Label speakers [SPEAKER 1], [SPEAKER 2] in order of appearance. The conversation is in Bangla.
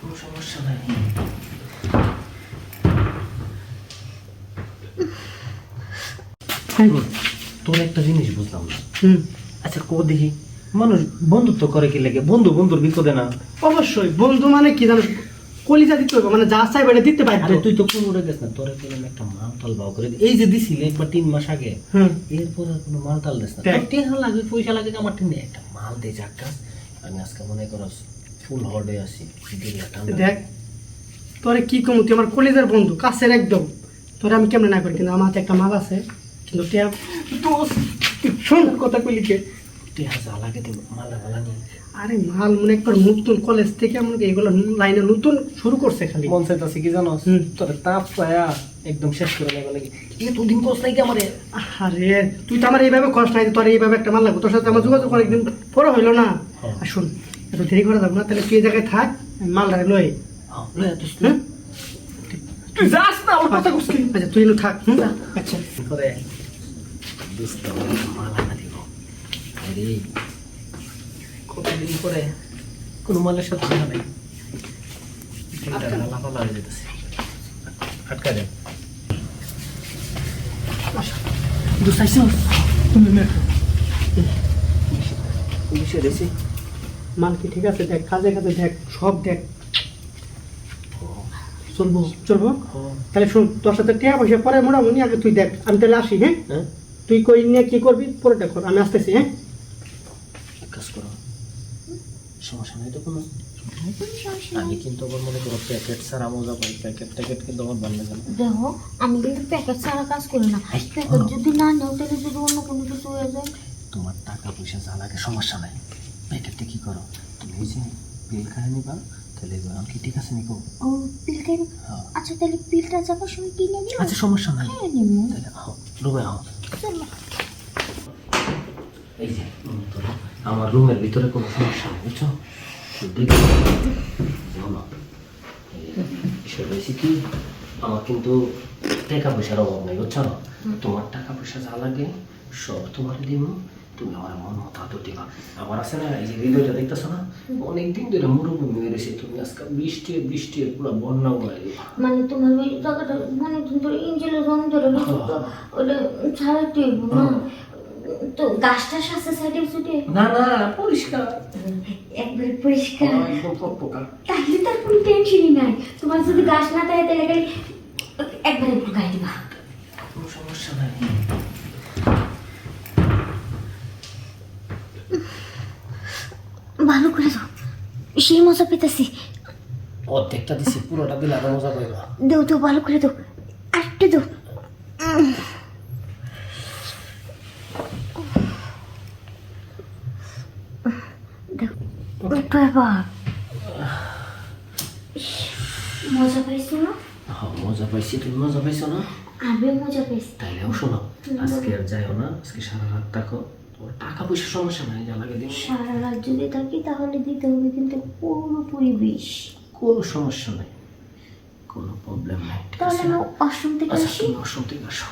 [SPEAKER 1] কোনো সমস্যা নাই। তোর একটা জিনিস বুঝলাম না। আচ্ছা কো দেখি, মানুষ বন্ধুত্ব করে কি লাগে? বন্ধু বন্ধুর বিপদে না।
[SPEAKER 2] অবশ্যই বন্ধু মানে কি জানো, কলিজা দিতে হবে, মানে যা চাই বেটা দিতে পারবে।
[SPEAKER 1] আরে তুই তো কোন উড়ে গেছ না, তোরে পেলাম একটা মালটাল বাউ করে এই যে দিছিলি একবার 3 মাস আগে, এরপর আর কোনো মালটাল দিস না। তোর টেহা লাগে পয়সা লাগে আমার টিনে একটা মাল দে যাকাস। আমি আজকে মনে করস ফুল হডে আছি।
[SPEAKER 2] দেখ তোরে কি কমু, তুই আমার কলিজার বন্ধু, কাছের একদম। তোরে আমি কেমন না করি, কিন্তু আমার হাতে একটা মাল আছে। কিন্তু শোন কথা কইলিকে,
[SPEAKER 1] টেহা যা লাগে তুই মালা মালা নি।
[SPEAKER 2] আরে মাল মনে একবার নতুন কলেজ থেকে আমরা এগুলো লাইনে নতুন শুরু করছে খালি।
[SPEAKER 1] মন চাইতাছে কি জানো, তোর তাপ পায়া একদম শেষ করে লাগা লাগে। এতদিন কষ্ট নাই কি আমারে?
[SPEAKER 2] আরে তুই তো আমার এইভাবে কষ্ট নাই, তোর এইভাবে একটা মাল লাগবে, তোর সাথে আমার যোগাযোগ অনেকদিন পরে হইলো না। আর শোন, এত দেরি করে যাবো না, তাহলে তুই এই জায়গায় থাক, মালটা লই। তুই যাস না, ওর কথা কইছিস। আচ্ছা তুই এনে থাক। আচ্ছা
[SPEAKER 1] পরে দোস্ত মালা না দিব। আরে কতদিন পরে কোনো মালের সাথে দেখা নাই। মালা মালা হয়ে যেতেছে। আটকা দে।
[SPEAKER 2] দোস্ত আইসো,
[SPEAKER 1] পুলিশে দেখছি
[SPEAKER 2] মাল কি ঠিক আছে? দেখ কাজে কাজে দেখ, সব দেখ। চলবো চলবো। তাহলে শোন, তোর সাথে টিয়া পয়সা পরে মোটামুটি, আগে তুই দেখ। আমি তাহলে আসি। হ্যাঁ তুই কই নিয়ে কি করবি পরেটা কর, আমি আসতেছি। হ্যাঁ
[SPEAKER 1] কাজ করো, সমস্যা নেই তো কোনো। আমি কিন্তু আবার মনে করো প্যাকেট ছাড়া মজা পাই। প্যাকেট ট্যাকেট কিন্তু আমার ভালো লাগে না।
[SPEAKER 3] দেখো আমি কিন্তু প্যাকেট ছাড়া কাজ করি না। প্যাকেট যদি না নেও তাহলে যদি অন্য কোনো কিছু হয়ে যায়।
[SPEAKER 1] তোমার টাকা পয়সা যা লাগে সমস্যা নাই, প্যাকেটটা কি করো তুমি, এই যে বিল খায় নিবা, তাহলে কি ঠিক আছে নিকো?
[SPEAKER 3] ও পিল খাই? আচ্ছা তাহলে পিলটা যাবার সময় কিনে নিও।
[SPEAKER 1] আচ্ছা সমস্যা নাই,
[SPEAKER 3] হ্যাঁ নিও।
[SPEAKER 1] তাহলে রুমে
[SPEAKER 3] চলো।
[SPEAKER 1] এই যে আমার রুমের ভিতরে কোনো সমস্যা নেই, বুঝছো? কি আমার কিন্তু টাকা পয়সার অভাব নেই, বুঝছো? তোমার টাকা পয়সা যা লাগে সব তোমার দিব, তুমি আমার মন মতো আদর দিবা। আমার আছে না, এই যে হৃদয়টা দেখতেছো না, অনেকদিন ধরে মরুভূমি হয়ে গেছে। তুমি আজকে বৃষ্টি বৃষ্টি পুরো বন্যা হয়ে যাবে।
[SPEAKER 3] মানে তোমার ওই জায়গাটা মানে ধরে ইঞ্জিনের রং ধরে ওটা ছাড়াতে না তো, গাছটা সাথে সাইডে ছুটে
[SPEAKER 1] না না পরিষ্কার,
[SPEAKER 3] একবারে পরিষ্কার,
[SPEAKER 1] একদম ফকফকা।
[SPEAKER 3] তাহলে তার কোনো টেনশনই নাই। তোমার যদি গাছ না থাকে তাহলে খালি একবারে ঢুকাই দিবা,
[SPEAKER 1] কোনো সমস্যা নাই।
[SPEAKER 3] ভালো করে দাও, সেই মজা পেতেছি।
[SPEAKER 1] অর্ধেকটা দিছি, পুরোটা দিলে আরো মজা পাইবা।
[SPEAKER 3] দেও তো ভালো করে দাও, আরেকটু দাও। মজা পাইছো না?
[SPEAKER 1] মজা পাইছি, তুমি মজা পাইছো না?
[SPEAKER 3] আমিও মজা পাইছি।
[SPEAKER 1] তাইলেও শোনো, আজকে আর যাইও না, আজকে সারা রাত থাকো। তোমার টাকা পয়সার সমস্যা নাই, যা লাগে দিন।
[SPEAKER 3] সারা রাত যদি থাকি তাহলে দিতে হবে কিন্তু পুরোপুরি বিষ।
[SPEAKER 1] কোনো সমস্যা নাই, কোনো প্রবলেম নাই।
[SPEAKER 3] তাহলে আমি অষ্টম থেকে আসি।
[SPEAKER 1] অষ্টম থেকে আসো।